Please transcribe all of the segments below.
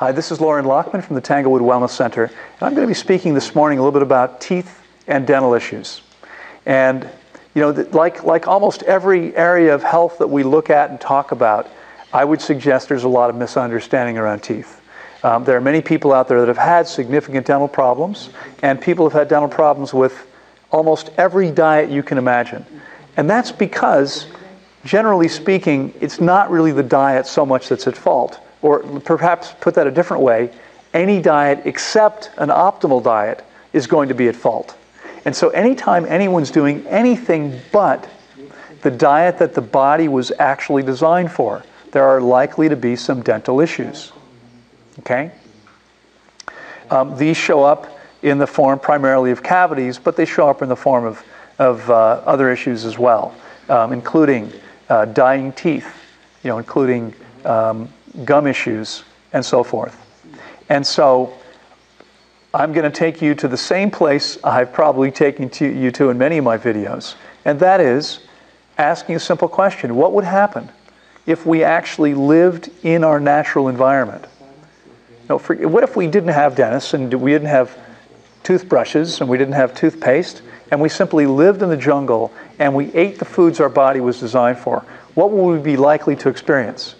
Hi, this is Loren Lockman from the Tanglewood Wellness Center, and I'm going to be speaking this morning a little bit about teeth and dental issues. And, you know, like almost every area of health that we look at and talk about, I would suggest there's a lot of misunderstanding around teeth. There are many people out there that have had significant dental problems, and people have had dental problems with almost every diet you can imagine. And that's because, generally speaking, it's not really the diet so much that's at fault. Or perhaps put that a different way, any diet except an optimal diet is going to be at fault. And so anytime anyone's doing anything but the diet that the body was actually designed for, there are likely to be some dental issues. Okay? These show up in the form primarily of cavities, but they show up in the form of other issues as well, including dying teeth, including gum issues, and so forth. And so I'm going to take you to the same place I've probably taken you to in many of my videos, and that is asking a simple question. What would happen if we actually lived in our natural environment? What if we didn't have dentists, and we didn't have toothbrushes, and we didn't have toothpaste, and we simply lived in the jungle, and we ate the foods our body was designed for? What would we be likely to experience?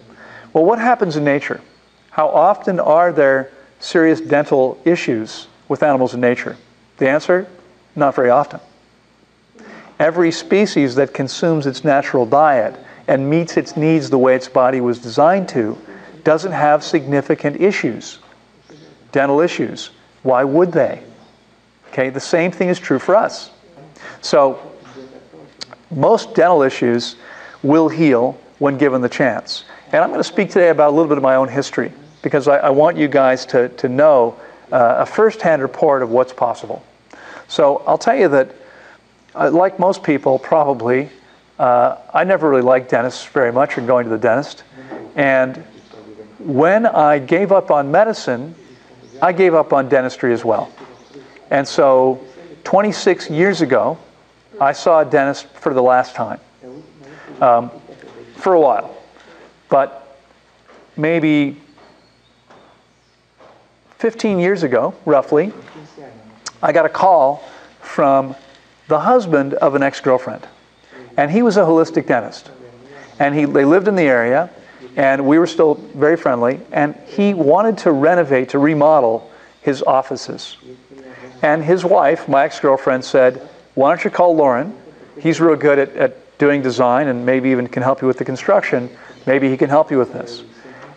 Well, what happens in nature? How often are there serious dental issues with animals in nature? The answer, not very often. Every species that consumes its natural diet and meets its needs the way its body was designed to doesn't have significant issues, dental issues. Why would they? Okay, the same thing is true for us. So most dental issues will heal when given the chance. And I'm going to speak today about a little bit of my own history, because I want you guys to know a first-hand report of what's possible. So I'll tell you that, like most people probably, I never really liked dentists very much, or going to the dentist. And when I gave up on medicine, I gave up on dentistry as well. And so 26 years ago, I saw a dentist for the last time, for a while. But maybe 15 years ago, roughly, I got a call from the husband of an ex-girlfriend. And he was a holistic dentist. And they lived in the area, and we were still very friendly, and he wanted to renovate, to remodel his offices. And his wife, my ex-girlfriend, said, "Why don't you call Loren? He's real good at doing design, and maybe even can help you with the construction. Maybe he can help you with this."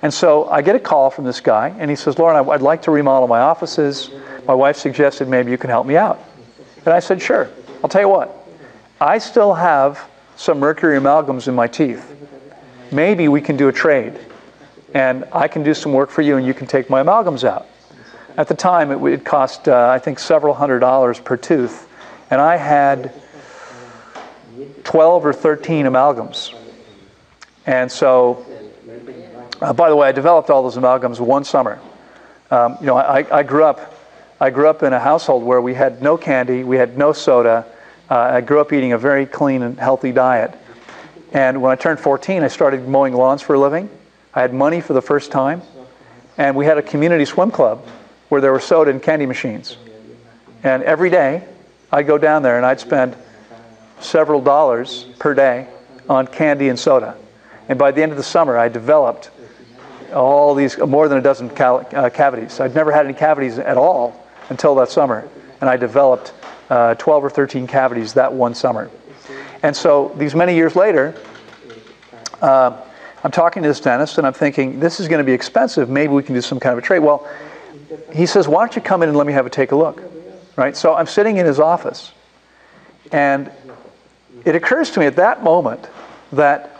And so I get a call from this guy, and he says, "Loren, I'd like to remodel my offices. My wife suggested maybe you can help me out." And I said, "Sure. I'll tell you what. I still have some mercury amalgams in my teeth. Maybe we can do a trade, and I can do some work for you, and you can take my amalgams out." At the time, it cost, I think, several $100s per tooth, and I had 12 or 13 amalgams. And so, by the way, I developed all those amalgams one summer. I grew up in a household where we had no candy, we had no soda. I grew up eating a very clean and healthy diet. And when I turned 14, I started mowing lawns for a living. I had money for the first time. And we had a community swim club where there were soda and candy machines. And every day, I'd go down there and I'd spend several dollars per day on candy and soda. And by the end of the summer, I developed all these, more than a dozen cavities. I'd never had any cavities at all until that summer. And I developed 12 or 13 cavities that one summer. And so these many years later, I'm talking to this dentist and I'm thinking, this is going to be expensive. Maybe we can do some kind of a trade. Well, he says, "Why don't you come in and let me take a look?" Right? So I'm sitting in his office, and it occurs to me at that moment that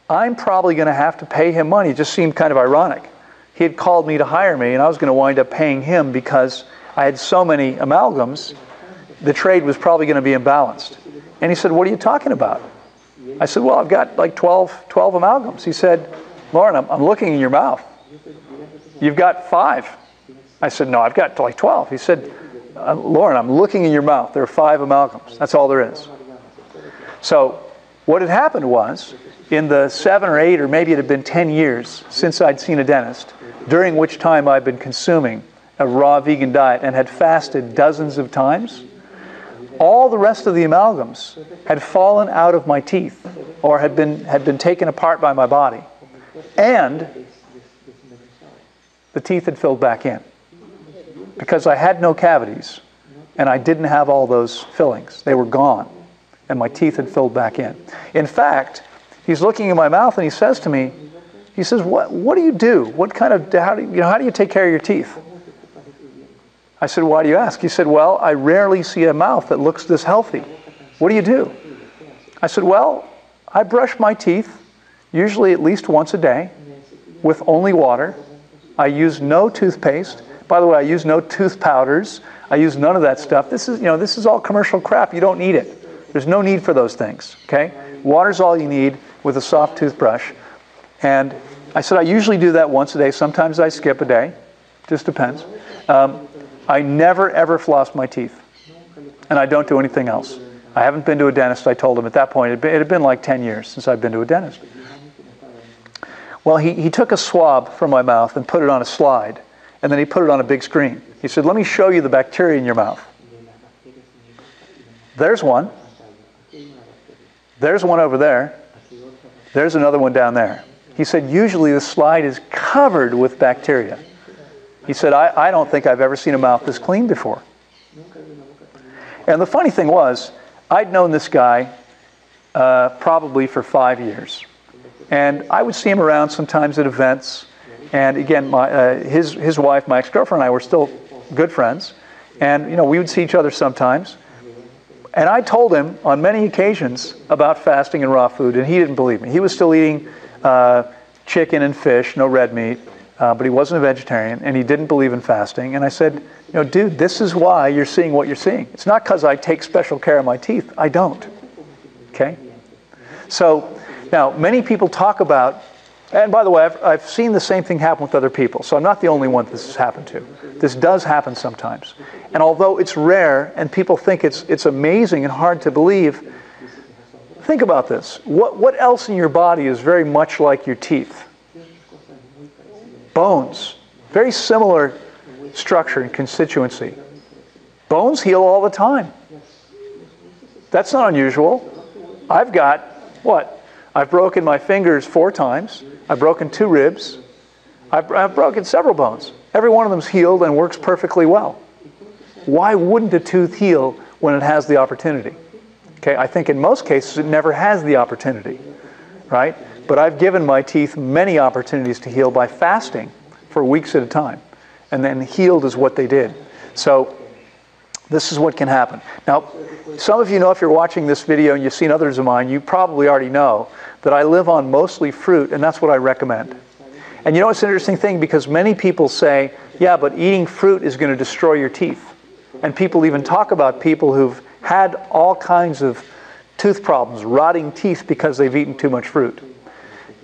I'm probably going to have to pay him money. It just seemed kind of ironic. He had called me to hire me, and I was going to wind up paying him because I had so many amalgams. The trade was probably going to be imbalanced. And he said, "What are you talking about?" I said, "Well, I've got like 12 amalgams." He said, "Loren, I'm looking in your mouth. You've got 5. I said, "No, I've got like 12. He said, "Loren, I'm looking in your mouth. There are 5 amalgams. That's all there is." So What had happened was, in the 7 or 8 or maybe it had been 10 years since I'd seen a dentist, during which time I'd been consuming a raw vegan diet and had fasted dozens of times, all the rest of the amalgams had fallen out of my teeth or had been taken apart by my body. And the teeth had filled back in. Because I had no cavities and I didn't have all those fillings. They were gone. And my teeth had filled back in. In fact, he's looking in my mouth and he says to me, he says, what do you do? How do you take care of your teeth? I said, why do you ask? He said, well, I rarely see a mouth that looks this healthy. What do you do? I said, well, I brush my teeth usually at least once a day with only water. I use no toothpaste. By the way, I use no tooth powders. I use none of that stuff. This is all commercial crap. You don't need it. There's no need for those things, okay? Water's all you need with a soft toothbrush. And I said I usually do that once a day. Sometimes I skip a day. Just depends. I never, ever floss my teeth. And I don't do anything else. I haven't been to a dentist, I told him at that point. It had been like 10 years since I'd been to a dentist. Well, he took a swab from my mouth and put it on a slide. And then he put it on a big screen. He said, let me show you the bacteria in your mouth. There's one. There's one over there. There's another one down there. He said, usually the slide is covered with bacteria. He said, I don't think I've ever seen a mouth this clean before. And the funny thing was, I'd known this guy probably for 5 years. And I would see him around sometimes at events. And again, his wife, my ex-girlfriend, and I were still good friends. And, we would see each other sometimes. And I told him on many occasions about fasting and raw food, and he didn't believe me. He was still eating chicken and fish, no red meat, but he wasn't a vegetarian, and he didn't believe in fasting. And I said, dude, this is why you're seeing what you're seeing. It's not because I take special care of my teeth. I don't. Okay? So, now, many people talk about, and by the way, I've seen the same thing happen with other people, so I'm not the only one this has happened to. This does happen sometimes. And although it's rare, and people think it's amazing and hard to believe, think about this. What else in your body is very much like your teeth? Bones. Very similar structure and constituency. Bones heal all the time. That's not unusual. I've got, what? I've broken my fingers 4 times. I've broken 2 ribs. I've broken several bones. Every one of them's healed and works perfectly well. Why wouldn't a tooth heal when it has the opportunity? Okay, I think in most cases it never has the opportunity, right? But I've given my teeth many opportunities to heal by fasting for weeks at a time. And then healed is what they did. So this is what can happen. Now, some of you know, if you're watching this video and you've seen others of mine, you probably already know that I live on mostly fruit, and that's what I recommend. And it's an interesting thing, because many people say, yeah, but eating fruit is going to destroy your teeth. And people even talk about people who've had all kinds of tooth problems, rotting teeth because they've eaten too much fruit.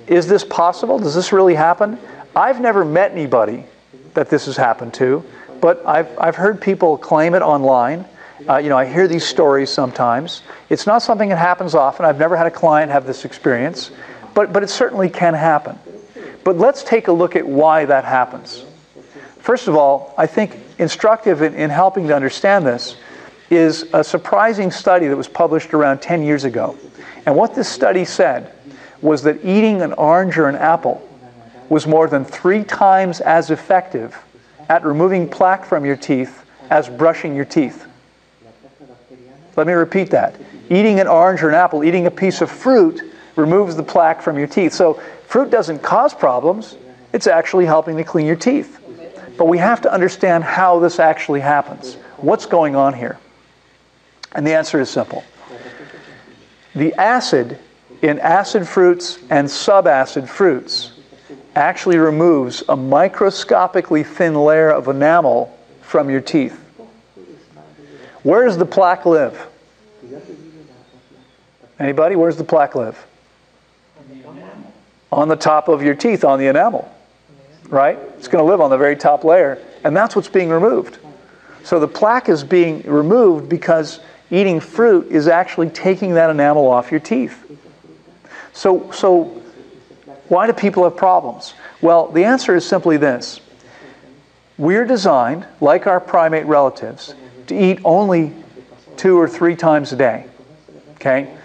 Is this possible? Does this really happen? I've never met anybody that this has happened to, but I've heard people claim it online. I hear these stories sometimes. It's not something that happens often. I've never had a client have this experience, but it certainly can happen. But let's take a look at why that happens. First of all, I think instructive in helping to understand this is a surprising study that was published around 10 years ago. And what this study said was that eating an orange or an apple was more than 3 times as effective at removing plaque from your teeth as brushing your teeth. Let me repeat that. Eating an orange or an apple, eating a piece of fruit, removes the plaque from your teeth. So fruit doesn't cause problems. It's actually helping to clean your teeth. But we have to understand how this actually happens. What's going on here? And the answer is simple. The acid in acid fruits and subacid fruits actually removes a microscopically thin layer of enamel from your teeth. Where does the plaque live? Anybody? Where does the plaque live? On the top of your teeth, on the enamel. Right? It's going to live on the very top layer. And that's what's being removed. So the plaque is being removed because eating fruit is actually taking that enamel off your teeth. So why do people have problems? Well, the answer is simply this. We're designed, like our primate relatives, to eat only 2 or 3 times a day. Okay?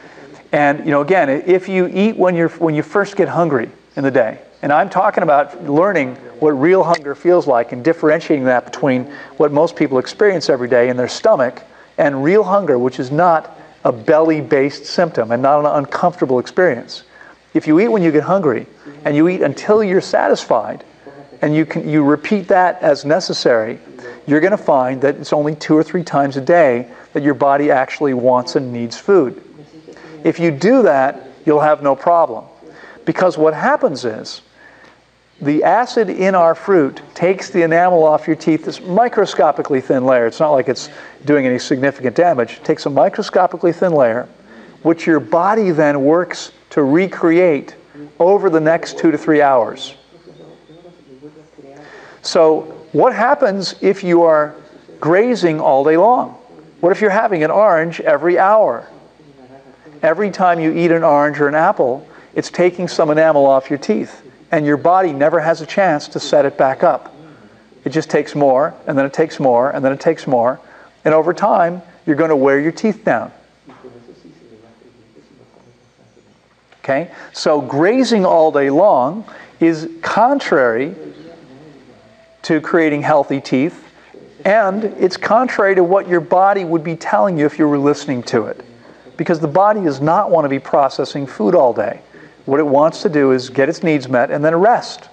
And, you know, again, if you eat when you first get hungry in the day, and I'm talking about learning what real hunger feels like and differentiating that between what most people experience every day in their stomach and real hunger, which is not a belly-based symptom and not an uncomfortable experience. If you eat when you get hungry and you eat until you're satisfied and you repeat that as necessary, you're going to find that it's only 2 or 3 times a day that your body actually wants and needs food. If you do that, you'll have no problem. Because what happens is, the acid in our fruit takes the enamel off your teeth, this microscopically thin layer. It's not like it's doing any significant damage. It takes a microscopically thin layer, which your body then works to recreate over the next 2 to 3 hours. So what happens if you are grazing all day long? What if you're having an orange every hour? Every time you eat an orange or an apple, it's taking some enamel off your teeth. And your body never has a chance to set it back up. It just takes more, and then it takes more, and then it takes more. And over time, you're going to wear your teeth down. Okay? So grazing all day long is contrary to creating healthy teeth, and it's contrary to what your body would be telling you if you were listening to it. Because the body does not want to be processing food all day. What it wants to do is get its needs met and then rest.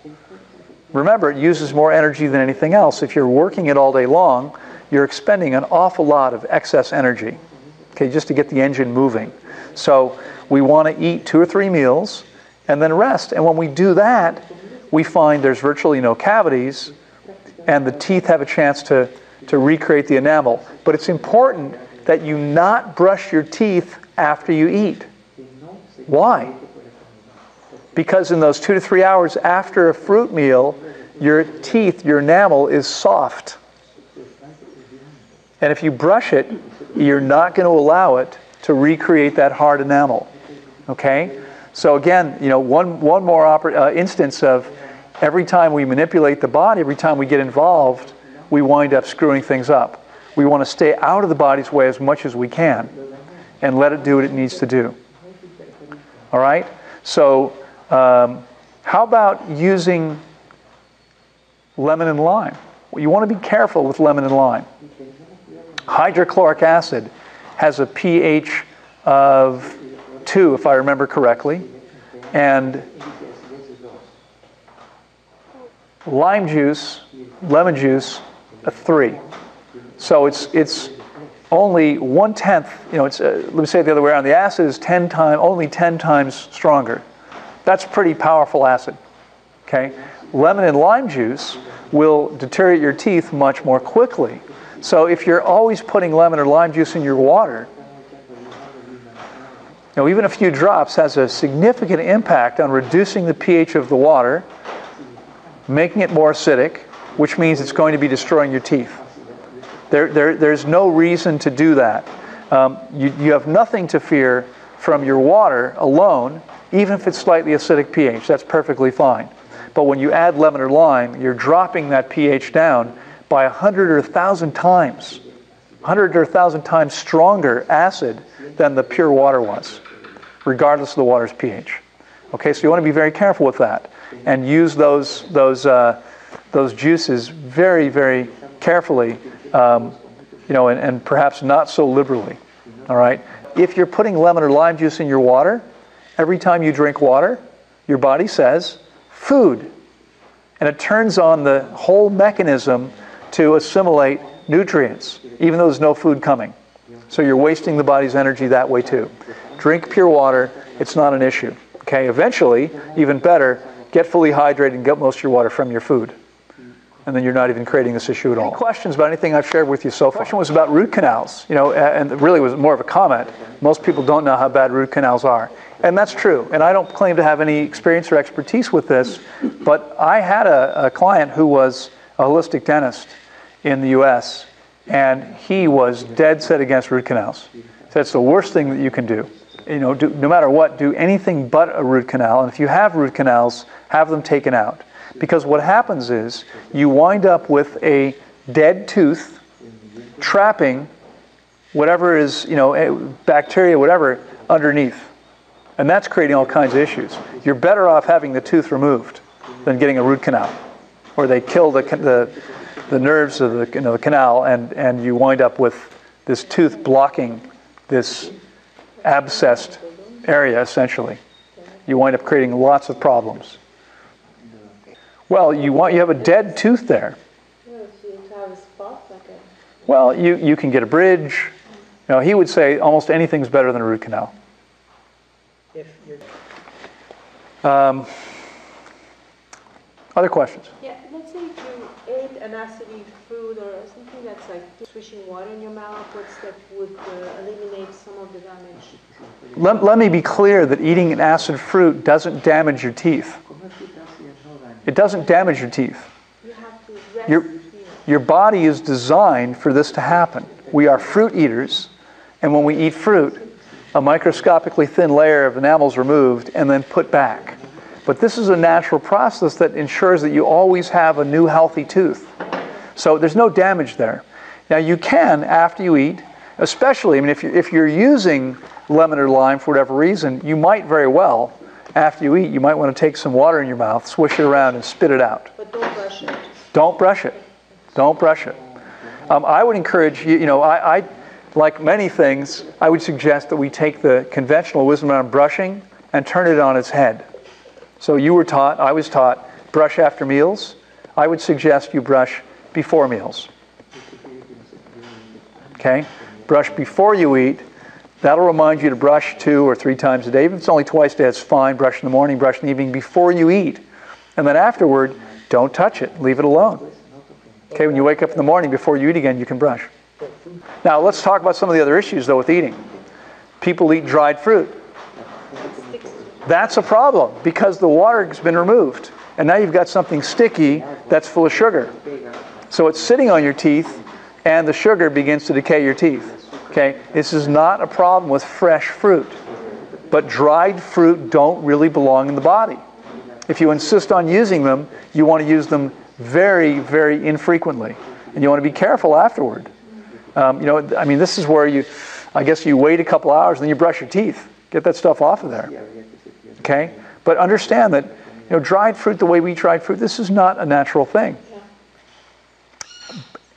Remember, it uses more energy than anything else. If you're working it all day long, you're expending an awful lot of excess energy, okay, just to get the engine moving. So we want to eat 2 or 3 meals and then rest. And when we do that, we find there's virtually no cavities and the teeth have a chance to recreate the enamel. But it's important that you not brush your teeth after you eat. Why? Because in those 2 to 3 hours after a fruit meal, your teeth, your enamel is soft. And if you brush it, you're not going to allow it to recreate that hard enamel. Okay? So again, you know, one more instance of every time we manipulate the body, every time we get involved, we wind up screwing things up. We want to stay out of the body's way as much as we can and let it do what it needs to do. All right? So how about using lemon and lime? Well, you want to be careful with lemon and lime. Hydrochloric acid has a pH of 2, if I remember correctly, and lemon juice, a 3. So it's only 1/10. You know, let me say it the other way around. The acid is only 10 times stronger. That's pretty powerful acid. Okay, lemon and lime juice will deteriorate your teeth much more quickly. So if you're always putting lemon or lime juice in your water, you know, even a few drops has a significant impact on reducing the pH of the water, making it more acidic, which means it's going to be destroying your teeth. There's no reason to do that. You have nothing to fear from your water alone, even if it's slightly acidic pH. That's perfectly fine. But when you add lemon or lime, you're dropping that pH down by 100 or 1,000 times. 100 or 1,000 times stronger acid than the pure water was, regardless of the water's pH. Okay, so you want to be very careful with that and use those juices very, very carefully, you know, and perhaps not so liberally. All right. If you're putting lemon or lime juice in your water, every time you drink water, your body says food, and it turns on the whole mechanism to assimilate nutrients, even though there's no food coming. So you're wasting the body's energy that way too. Drink pure water. It's not an issue. Okay. Eventually, even better, get fully hydrated and get most of your water from your food. And then you're not even creating this issue at all. Any questions about anything I've shared with you so far? The question was about root canals, you know, and it really was more of a comment. Most people don't know how bad root canals are. And that's true. And I don't claim to have any experience or expertise with this, but I had a client who was a holistic dentist in the U.S., and he was dead set against root canals. So it's the worst thing that you can do. no matter what, do anything but a root canal. And if you have root canals, have them taken out. Because what happens is you wind up with a dead tooth trapping whatever is, bacteria, whatever, underneath. And that's creating all kinds of issues. You're better off having the tooth removed than getting a root canal, or they kill the nerves of the canal, and you wind up with this tooth blocking this abscessed area, essentially. You wind up creating lots of problems. Well, you have a dead tooth there. Well, you can get a bridge. He would say almost anything's better than a root canal. Other questions? Yeah, let's say if you ate an acidic food or something that's like swishing water in your mouth, what's that would eliminate some of the damage? Let me be clear that eating an acid fruit doesn't damage your teeth. It doesn't damage your teeth. You have to rest. Your body is designed for this to happen. We are fruit eaters, and when we eat fruit, a microscopically thin layer of enamel is removed and then put back. But this is a natural process that ensures that you always have a new healthy tooth. So there's no damage there. Now you can, after you eat, especially, if you're using lemon or lime for whatever reason, you might very well, after you eat, you might want to take some water in your mouth, swish it around and spit it out. But don't brush it. Don't brush it. Don't brush it. I would encourage you, I like many things, I would suggest that we take the conventional wisdom on brushing and turn it on its head. So I was taught, brush after meals. I would suggest you brush before meals. Okay? Brush before you eat. That'll remind you to brush 2 or 3 times a day. If it's only twice a day, it's fine. Brush in the morning, brush in the evening before you eat. And then afterward, don't touch it. Leave it alone. Okay, when you wake up in the morning, before you eat again, you can brush. Now, let's talk about some of the other issues, though, with eating. People eat dried fruit. That's a problem, because the water has been removed. And now you've got something sticky that's full of sugar. So it's sitting on your teeth, and the sugar begins to decay your teeth. Okay, this is not a problem with fresh fruit. But dried fruit don't really belong in the body. If you insist on using them, you want to use them very, very infrequently. And you want to be careful afterward. This is where you wait a couple hours and then you brush your teeth. Get that stuff off of there. Okay? But understand that, dried fruit, the way we dried fruit, this is not a natural thing.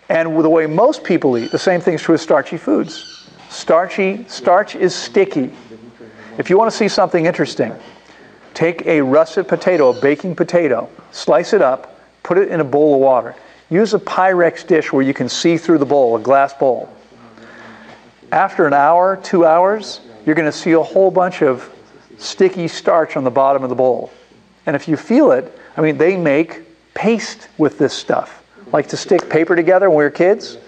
And the way most people eat, the same thing is true with starchy foods. Starch is sticky. If you want to see something interesting, take a russet potato, a baking potato, slice it up, put it in a bowl of water. Use a Pyrex dish where you can see through the bowl, a glass bowl. After an hour, 2 hours, you're going to see a whole bunch of sticky starch on the bottom of the bowl. And if you feel it, they make paste with this stuff. Like to stick paper together when we were kids,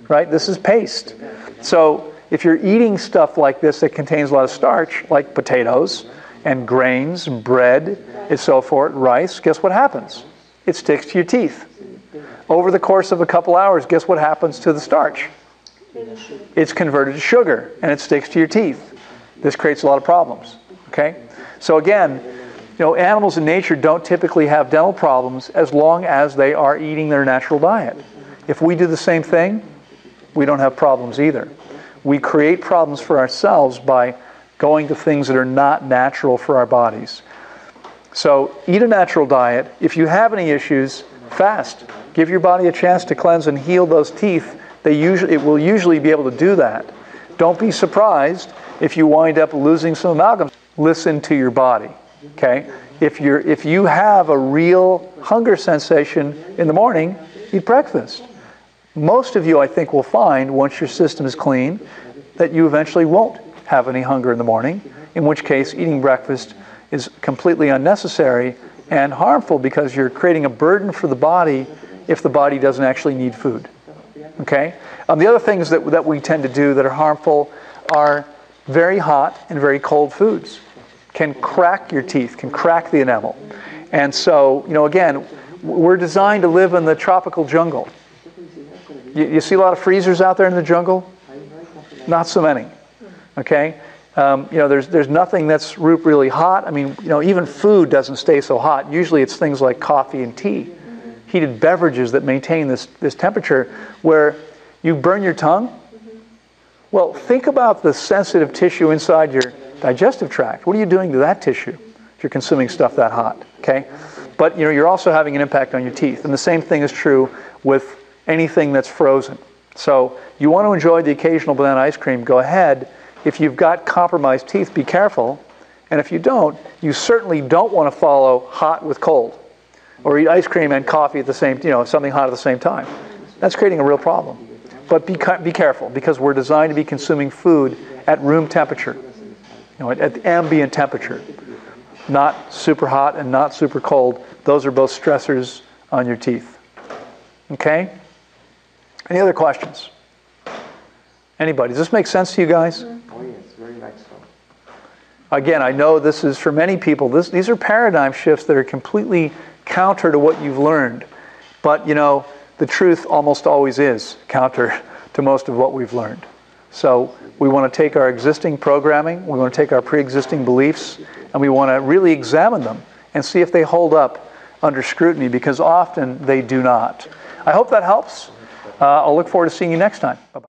right? This is paste. So if you're eating stuff like this that contains a lot of starch, like potatoes and grains and bread and so forth, rice, guess what happens? It sticks to your teeth. Over the course of a couple hours, guess what happens to the starch? It's converted to sugar, and it sticks to your teeth. This creates a lot of problems. Okay? So again, animals in nature don't typically have dental problems as long as they are eating their natural diet. If we do the same thing, we don't have problems either. We create problems for ourselves by going to things that are not natural for our bodies. So eat a natural diet. If you have any issues, fast. Give your body a chance to cleanse and heal those teeth. It will usually be able to do that. Don't be surprised if you wind up losing some amalgam. Listen to your body. Okay? If you have a real hunger sensation in the morning, eat breakfast. Most of you, I think, will find, once your system is clean, that you eventually won't have any hunger in the morning, in which case eating breakfast is completely unnecessary and harmful because you're creating a burden for the body if the body doesn't actually need food. Okay? The other things that we tend to do that are harmful are very hot and very cold foods. Can crack your teeth, can crack the enamel. And so, again, we're designed to live in the tropical jungle. You see a lot of freezers out there in the jungle? Not so many. Okay? There's nothing that's really hot. I mean, even food doesn't stay so hot. Usually it's things like coffee and tea, heated beverages that maintain this temperature where you burn your tongue. Well, think about the sensitive tissue inside your digestive tract. What are you doing to that tissue if you're consuming stuff that hot? Okay, but you're also having an impact on your teeth, and the same thing is true with anything that's frozen. So you want to enjoy the occasional banana ice cream, go ahead. If you've got compromised teeth, be careful. And if you don't, you certainly don't want to follow hot with cold, or eat ice cream and coffee at the same, something hot at the same time. That's creating a real problem. But be careful, because we're designed to be consuming food at room temperature, at ambient temperature, not super hot and not super cold. Those are both stressors on your teeth. Okay? Any other questions? Anybody? Does this make sense to you guys? Oh yes, very much so. Again, I know this is for many people. These are paradigm shifts that are completely counter to what you've learned. But the truth almost always is counter to most of what we've learned. So we want to take our existing programming, we want to take our pre-existing beliefs, and we want to really examine them and see if they hold up under scrutiny, because often they do not. I hope that helps. I'll look forward to seeing you next time. Bye-bye.